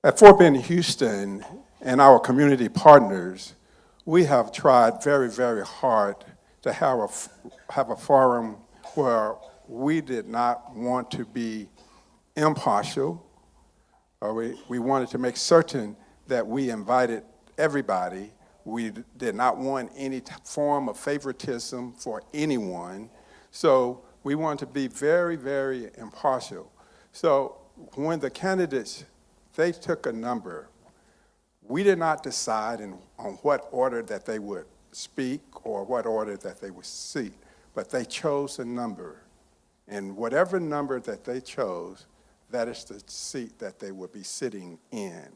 At Fort Bend, Houston, and our community partners, we have tried very, very hard to have a forum where we did not want to be impartial. We wanted to make certain that we invited everybody. We did not want any form of favoritism for anyone. So we wanted to be very, very impartial. So when the candidates, they took a number, we did not decide on what order that they would speak or what order that they would seat, but they chose a number. And whatever number that they chose, that is the seat that they would be sitting in.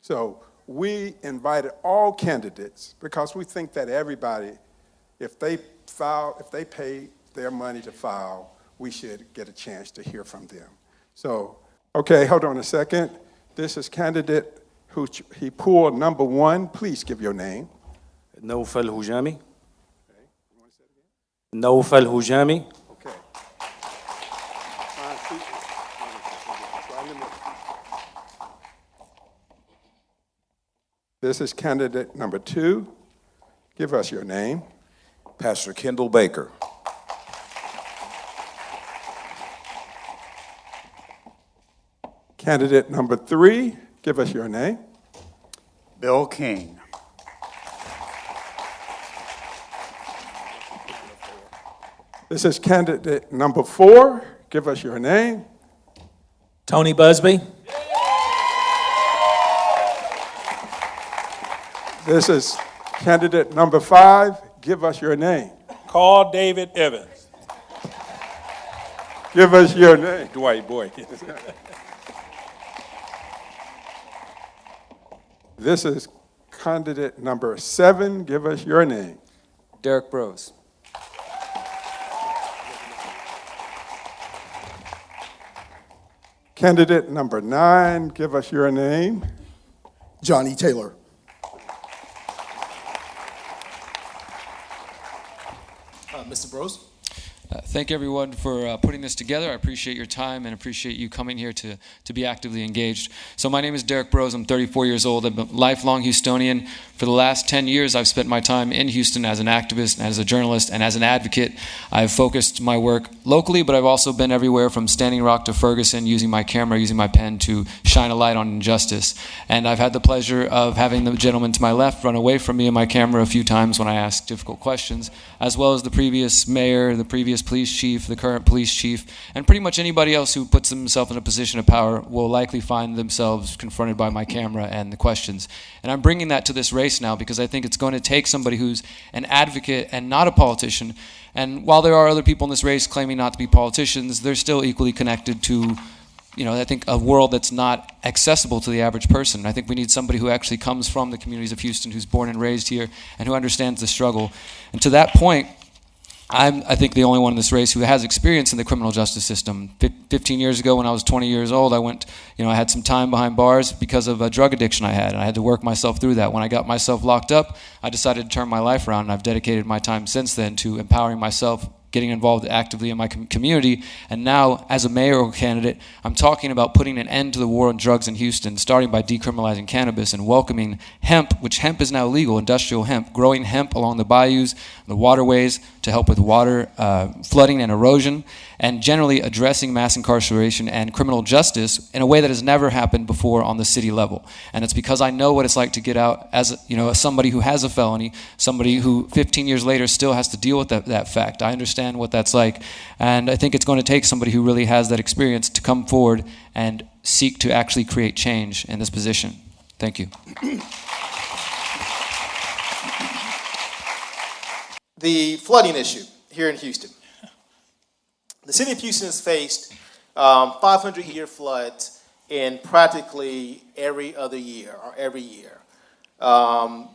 So we invited all candidates because we think that everybody, if they paid their money to file, we should get a chance to hear from them. So, okay, hold on a second. This is candidate who he pulled number 1. Please give your name. Naufal Hujami. Okay. You want to say it again? Naufal Hujami. Okay. This is candidate number 2. Give us your name. Pastor Kendall Baker. Candidate number 3. Give us your name. Bill King. This is candidate number 4. Give us your name. Tony Busby. This is candidate number 5. Give us your name. Carl David Evans. Give us your name. Dwight Boy. This is candidate number 7. Give us your name. Derrick Broze. Candidate number 9. Give us your name. Johnny Taylor. Mr. Broze? Thank everyone for putting this together. I appreciate your time and appreciate you coming here to be actively engaged. So my name is Derrick Broze. I'm 34 years old. I'm a lifelong Houstonian. For the last 10 years, I've spent my time in Houston as an activist, as a journalist, and as an advocate. I've focused my work locally, but I've also been everywhere from Standing Rock to Ferguson, using my camera, using my pen to shine a light on injustice. And I've had the pleasure of having the gentleman to my left run away from me and my camera a few times when I ask difficult questions, as well as the previous mayor, the previous police chief, the current police chief, and pretty much anybody else who puts themselves in a position of power will likely find themselves confronted by my camera and the questions. And I'm bringing that to this race now because I think it's going to take somebody who's an advocate and not a politician. And while there are other people in this race claiming not to be politicians, they're still equally connected to, I think a world that's not accessible to the average person. I think we need somebody who actually comes from the communities of Houston, who's born and raised here, and who understands the struggle. And to that point, I'm, I think, the only one in this race who has experience in the criminal justice system. 15 years ago, when I was 20 years old, I had some time behind bars because of a drug addiction I had, and I had to work myself through that. When I got myself locked up, I decided to turn my life around, and I've dedicated my time since then to empowering myself, getting involved actively in my community, and now, as a mayoral candidate, I'm talking about putting an end to the war on drugs in Houston, starting by decriminalizing cannabis and welcoming hemp, which hemp is now legal, industrial hemp, growing hemp along the bayous, the waterways, to help with water flooding and erosion, and generally addressing mass incarceration and criminal justice in a way that has never happened before on the city level. And it's because I know what it's like to get out as somebody who has a felony, somebody who 15 years later still has to deal with that fact. I understand what that's like, and I think it's going to take somebody who really has that experience to come forward and seek to actually create change in this position. Thank you. The flooding issue here in Houston. The city of Houston has faced 500-year floods in practically every other year or every year.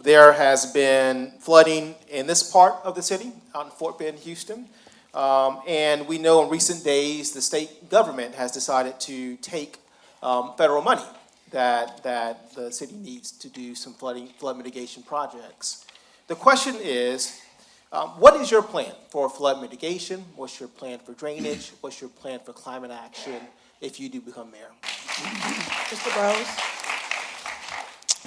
There has been flooding in this part of the city, out in Fort Bend, Houston. And we know in recent days the state government has decided to take federal money that the city needs to do some flood mitigation projects. The question is, what is your plan for flood mitigation? What's your plan for drainage? What's your plan for climate action if you do become mayor? Mr. Broze.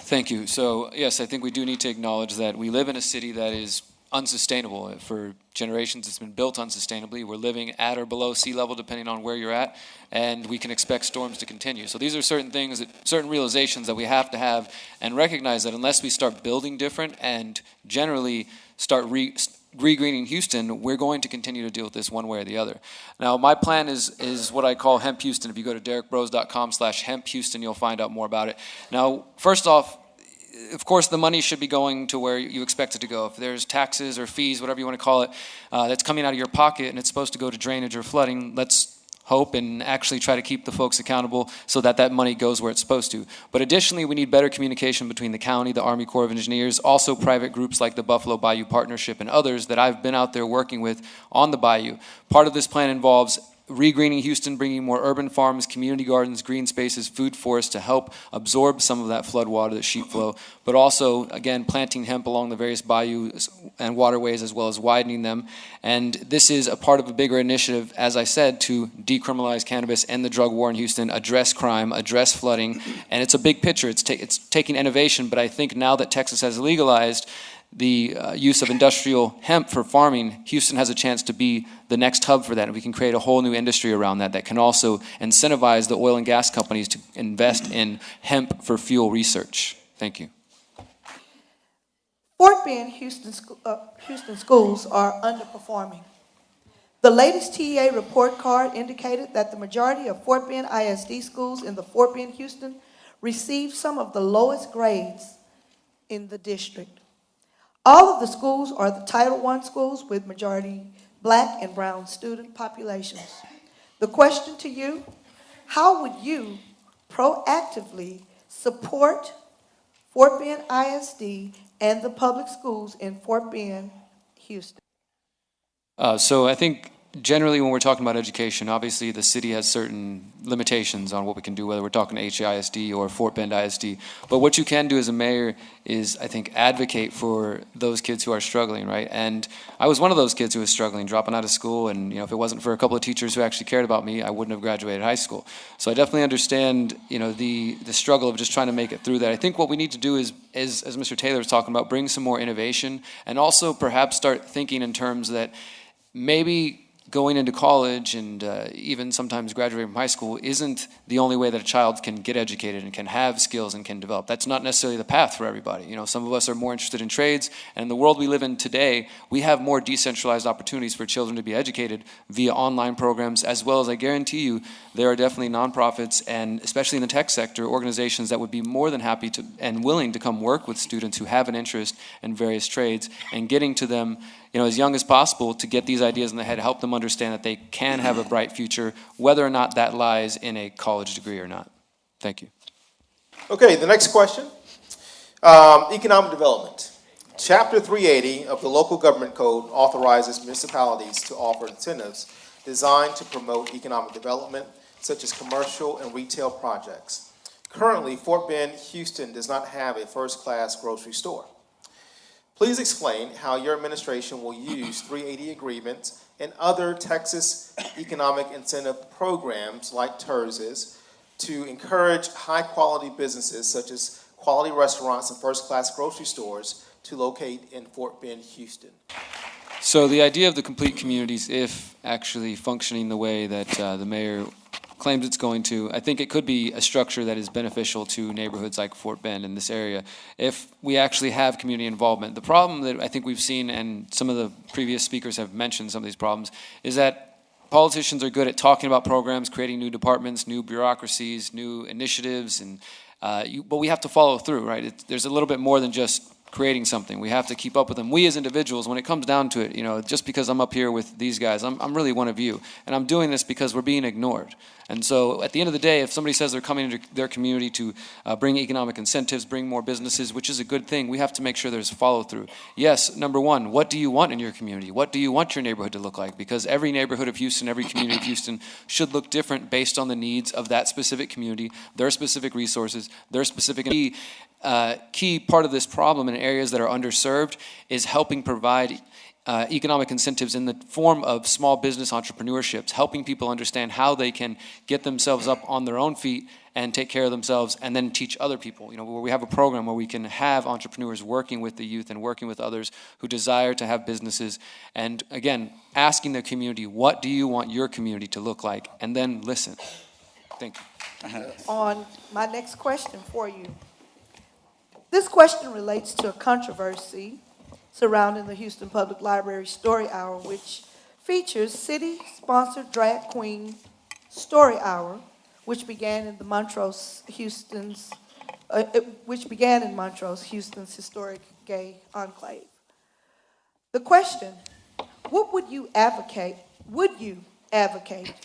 Thank you. So, yes, I think we do need to acknowledge that we live in a city that is unsustainable. For generations, it's been built unsustainably. We're living at or below sea level, depending on where you're at, and we can expect storms to continue. So these are certain things, certain realizations that we have to have and recognize that unless we start building different and generally start re-greening Houston, we're going to continue to deal with this one way or the other. Now, my plan is what I call Hemp Houston. If you go to derrickbroze.com/Hemp Houston, you'll find out more about it. Now, first off, of course, the money should be going to where you expect it to go. If there's taxes or fees, whatever you want to call it, that's coming out of your pocket and it's supposed to go to drainage or flooding, let's hope and actually try to keep the folks accountable so that that money goes where it's supposed to. But additionally, we need better communication between the county, the Army Corps of Engineers, also private groups like the Buffalo Bayou Partnership and others that I've been out there working with on the bayou. Part of this plan involves re-greening Houston, bringing more urban farms, community gardens, green spaces, food forests to help absorb some of that flood water, that sheet flow, but also, again, planting hemp along the various bayous and waterways as well as widening them. And this is a part of a bigger initiative, as I said, to decriminalize cannabis, end the drug war in Houston, address crime, address flooding, and it's a big picture. It's taking innovation, but I think now that Texas has legalized the use of industrial hemp for farming, Houston has a chance to be the next hub for that, and we can create a whole new industry around that can also incentivize the oil and gas companies to invest in hemp for fuel research. Thank you. Fort Bend Houston schools are underperforming. The latest TEA report card indicated that the majority of Fort Bend ISD schools in the Fort Bend Houston received some of the lowest grades in the district. All of the schools are the Title I schools with majority Black and brown student populations. The question to you, how would you proactively support Fort Bend ISD and the public schools in Fort Bend, Houston? So I think generally when we're talking about education, obviously the city has certain limitations on what we can do, whether we're talking to HAISD or Fort Bend ISD. But what you can do as a mayor is, I think, advocate for those kids who are struggling, right? And I was one of those kids who was struggling, dropping out of school, and if it wasn't for a couple of teachers who actually cared about me, I wouldn't have graduated high school. So I definitely understand, the struggle of just trying to make it through that. I think what we need to do is, as Mr. Taylor was talking about, bring some more innovation and also perhaps start thinking in terms that maybe going into college and even sometimes graduating from high school isn't the only way that a child can get educated and can have skills and can develop. That's not necessarily the path for everybody. Some of us are more interested in trades, and in the world we live in today, we have more decentralized opportunities for children to be educated via online programs, as well as, I guarantee you, there are definitely nonprofits, and especially in the tech sector, organizations that would be more than happy to and willing to come work with students who have an interest in various trades and getting to them as young as possible to get these ideas in the head, help them understand that they can have a bright future, whether or not that lies in a college degree or not. Thank you. Okay, the next question. Economic development. Chapter 380 of the Local Government Code authorizes municipalities to offer incentives designed to promote economic development, such as commercial and retail projects. Currently, Fort Bend, Houston does not have a first-class grocery store. Please explain how your administration will use 380 agreements and other Texas economic incentive programs like TERS's to encourage high-quality businesses such as quality restaurants and first-class grocery stores to locate in Fort Bend, Houston. So the idea of the complete communities, if actually functioning the way that the mayor claims it's going to, I think it could be a structure that is beneficial to neighborhoods like Fort Bend in this area if we actually have community involvement. The problem that I think we've seen, and some of the previous speakers have mentioned some of these problems, is that politicians are good at talking about programs, creating new departments, new bureaucracies, new initiatives, and but we have to follow through, right? There's a little bit more than just creating something. We have to keep up with them. We as individuals, when it comes down to it, just because I'm up here with these guys, I'm really one of you. And I'm doing this because we're being ignored. And so at the end of the day, if somebody says they're coming into their community to bring economic incentives, bring more businesses, which is a good thing, we have to make sure there's follow through. Yes, number one, what do you want in your community? What do you want your neighborhood to look like? Because every neighborhood of Houston, every community of Houston should look different based on the needs of that specific community, their specific resources, their specific key part of this problem in areas that are underserved is helping provide economic incentives in the form of small business entrepreneurships, helping people understand how they can get themselves up on their own feet and take care of themselves and then teach other people. You know, where we have a program where we can have entrepreneurs working with the youth and working with others who desire to have businesses. And again, asking the community, what do you want your community to look like? And then listen. Thank you. On my next question for you. This question relates to a controversy surrounding the Houston Public Library Story Hour, which features city-sponsored drag queen Story Hour, which began in Montrose, Houston's historic gay enclave. The question: would you advocate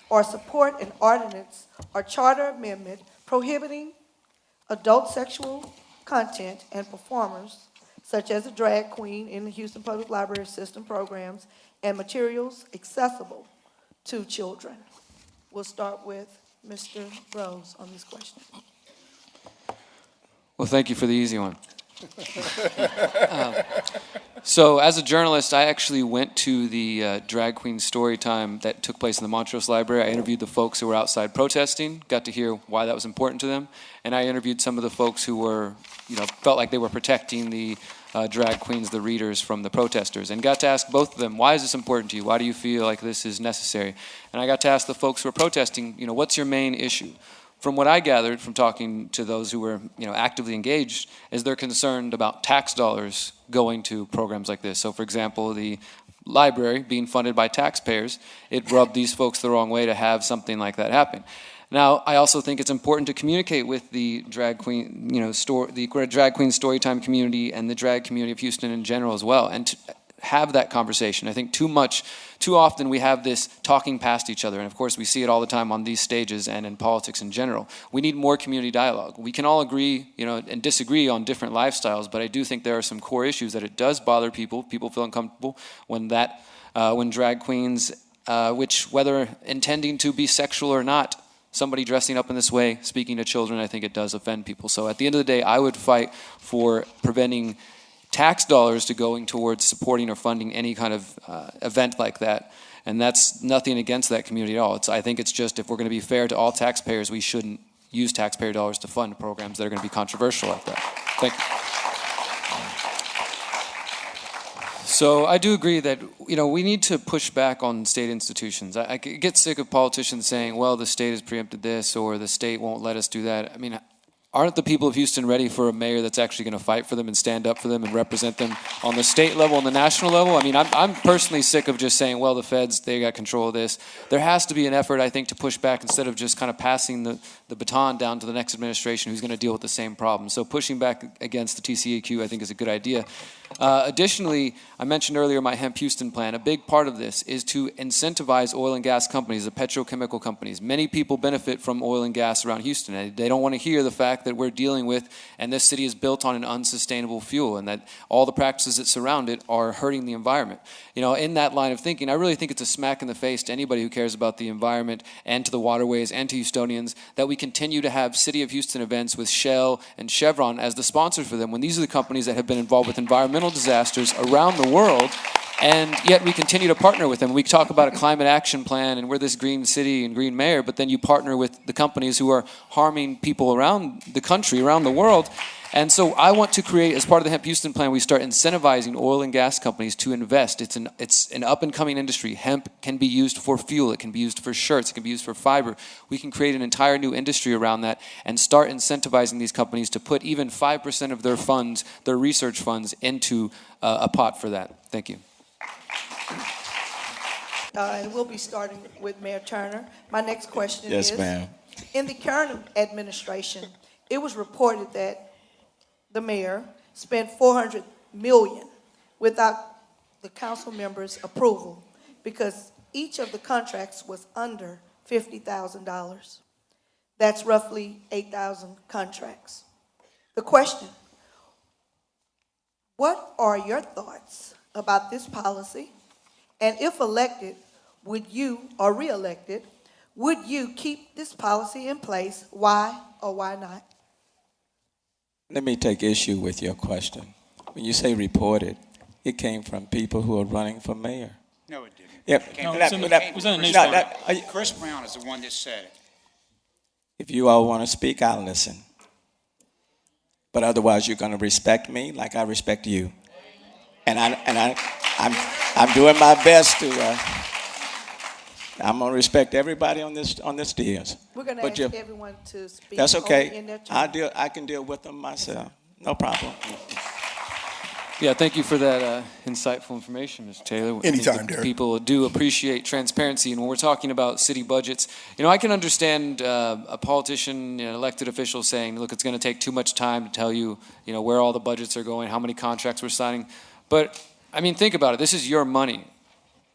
or support an ordinance or charter amendment prohibiting adult sexual content and performers, such as a drag queen, in the Houston Public Library system programs and materials accessible to children? We'll start with Mr. Broze on this question. Well, thank you for the easy one. So as a journalist, I actually went to the drag queen story time that took place in the Montrose Library. I interviewed the folks who were outside protesting, got to hear why that was important to them, and I interviewed some of the folks who were, felt like they were protecting the drag queens, the readers, from the protesters, and got to ask both of them, why is this important to you? Why do you feel like this is necessary? And I got to ask the folks who were protesting, what's your main issue? From what I gathered from talking to those who were, actively engaged, is they're concerned about tax dollars going to programs like this. So, for example, the library being funded by taxpayers, it rubbed these folks the wrong way to have something like that happen. Now, I also think it's important to communicate with the drag queen, the drag queen storytime community and the drag community of Houston in general as well, and to have that conversation. I think too often we have this talking past each other, and of course we see it all the time on these stages and in politics in general. We need more community dialogue. We can all agree, and disagree on different lifestyles, but I do think there are some core issues that it does bother people. People feel uncomfortable when drag queens, which whether intending to be sexual or not, somebody dressing up in this way, speaking to children, I think it does offend people. So at the end of the day, I would fight for preventing tax dollars to going towards supporting or funding any kind of event like that. And that's nothing against that community at all. I think it's just, if we're going to be fair to all taxpayers, we shouldn't use taxpayer dollars to fund programs that are going to be controversial like that. Thank you. So I do agree that, we need to push back on state institutions. I get sick of politicians saying, well, the state has preempted this, or the state won't let us do that. I mean, aren't the people of Houston ready for a mayor that's actually going to fight for them and stand up for them and represent them on the state level and the national level? I mean, I'm personally sick of just saying, well, the feds, they got control of this. There has to be an effort, I think, to push back instead of just kind of passing the baton down to the next administration who's going to deal with the same problem. So pushing back against the TCEQ, I think, is a good idea. Additionally, I mentioned earlier my Hemp Houston plan. A big part of this is to incentivize oil and gas companies, the petrochemical companies. Many people benefit from oil and gas around Houston, and they don't want to hear the fact that we're dealing with, and this city is built on an unsustainable fuel, and that all the practices that surround it are hurting the environment. In that line of thinking, I really think it's a smack in the face to anybody who cares about the environment and to the waterways and to Houstonians that we continue to have City of Houston events with Shell and Chevron as the sponsors for them, when these are the companies that have been involved with environmental disasters around the world, and yet we continue to partner with them. We talk about a climate action plan and we're this green city and green mayor, but then you partner with the companies who are harming people around the country, around the world. And so I want to create, as part of the Hemp Houston plan, we start incentivizing oil and gas companies to invest. It's an up-and-coming industry. Hemp can be used for fuel. It can be used for shirts. It can be used for fiber. We can create an entire new industry around that and start incentivizing these companies to put even 5% of their funds, their research funds, into a pot for that. Thank you. And we'll be starting with Mayor Turner. My next question is, Yes, ma'am. in the current administration, it was reported that the mayor spent $400 million without the council members' approval because each of the contracts was under $50,000. That's roughly 8,000 contracts. The question: what are your thoughts about this policy? And if elected, would you, or re-elected, would you keep this policy in place? Why or why not? Let me take issue with your question. When you say reported, it came from people who are running for mayor. No, it didn't. Yep. No, it was in the newspaper. Chris Brown is the one that said it. If you all want to speak, I'll listen. But otherwise, you're going to respect me like I respect you. And I'm doing my best to. I'm going to respect everybody on this deal. We're going to But ask everyone to speak. That's only okay. in their turn. I can deal with them myself. No problem. Yeah, thank you for that insightful information, Mr. Taylor. I think Anytime, that Derrick. People do appreciate transparency, and when we're talking about city budgets, I can understand a politician, elected official saying, look, it's going to take too much time to tell you, where all the budgets are going, how many contracts we're signing. But, think about it. This is your money.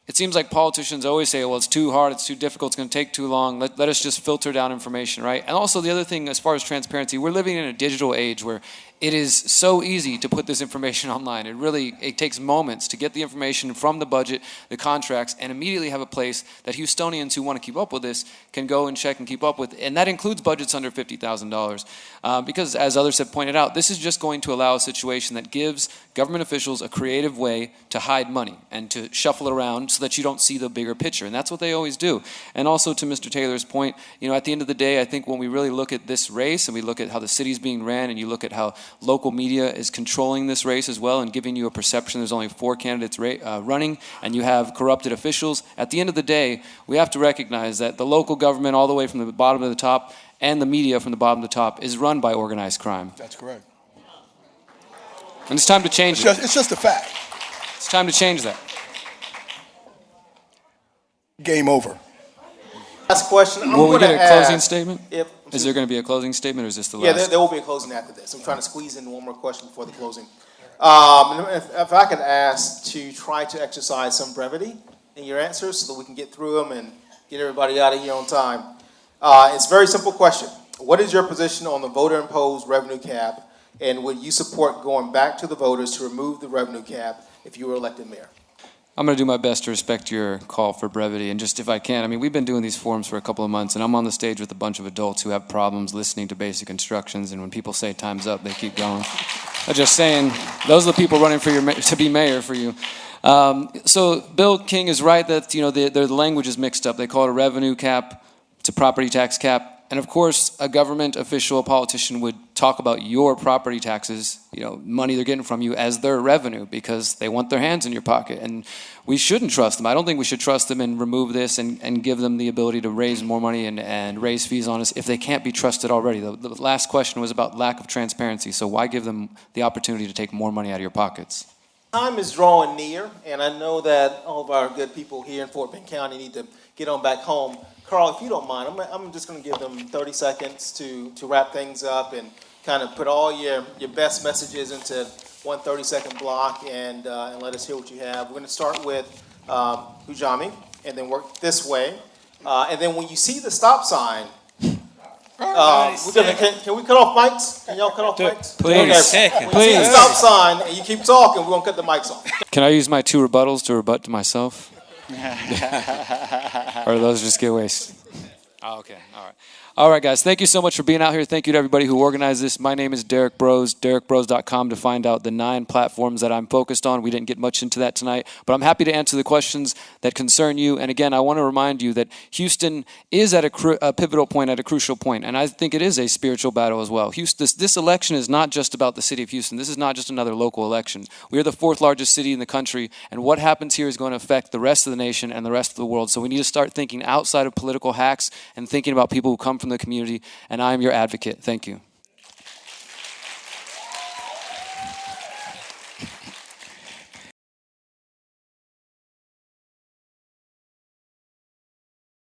It seems like politicians always say, well, it's too hard, it's too difficult, it's going to take too long. Let us just filter down information, right? And also the other thing, as far as transparency, we're living in a digital age where it is so easy to put this information online. It takes moments to get the information from the budget, the contracts, and immediately have a place that Houstonians who want to keep up with this can go and check and keep up with. And that includes budgets under $50,000. Because as others have pointed out, this is just going to allow a situation that gives government officials a creative way to hide money and to shuffle it around so that you don't see the bigger picture. And that's what they always do. And also to Mr. Taylor's point, at the end of the day, I think when we really look at this race and we look at how the city's being ran and you look at how local media is controlling this race as well and giving you a perception there's only 4 candidates running and you have corrupted officials. At the end of the day, we have to recognize that the local government all the way from the bottom to the top and the media from the bottom to the top is run by organized crime. That's correct. And it's time to change it. It's just a fact. It's time to change that. Game over. Last question. Will we get a closing statement? If, Is there going to be a closing statement or is this the yeah, last? there will be a closing after this. I'm trying to squeeze in one more question before the closing. If I could ask to try to exercise some brevity in your answers so that we can get through them and get everybody out of here on time. It's a very simple question. What is your position on the voter-imposed revenue cap, and would you support going back to the voters to remove the revenue cap if you were elected mayor? I'm going to do my best to respect your call for brevity. And just if I can, we've been doing these forums for a couple of months, and I'm on the stage with a bunch of adults who have problems listening to basic instructions, and when people say time's up, they keep going. I'm just saying, those are the people running for to be mayor for you. So Bill King is right that the language is mixed up. They call it a revenue cap, it's a property tax cap. And of course, a government official, a politician would talk about your property taxes, money they're getting from you as their revenue because they want their hands in your pocket. And we shouldn't trust them. I don't think we should trust them and remove this and give them the ability to raise more money and raise fees on us if they can't be trusted already. The last question was about lack of transparency. So why give them the opportunity to take more money out of your pockets? Time is drawing near, and I know that all of our good people here in Fort Bend County need to get on back home. Carl, if you don't mind, I'm just going to give them 30 seconds to wrap things up and kind of put all your best messages into one 30-second block and let us hear what you have. We're going to start with Hujami and then work this way. And then when you see the stop sign, can we cut off mics? Can y'all cut off mics? Please. Okay. When you see the stop sign and you keep talking, we're going to cut the mics off. Can I use my 2 rebuttals to rebut to myself? Or do those just get wasted? Oh, okay. All right. All right, guys. Thank you so much for being out here. Thank you to everybody who organized this. My name is Derrick Broze, DerrickBroze.com to find out the 9 platforms that I'm focused on. We didn't get much into that tonight, but I'm happy to answer the questions that concern you. And again, I want to remind you that Houston is at a pivotal point, at a crucial point, and I think it is a spiritual battle as well. This election is not just about the city of Houston. This is not just another local election. We are the 4th largest city in the country, and what happens here is going to affect the rest of the nation and the rest of the world. So we need to start thinking outside of political hacks and thinking about people who come from the community, and I am your advocate. Thank you.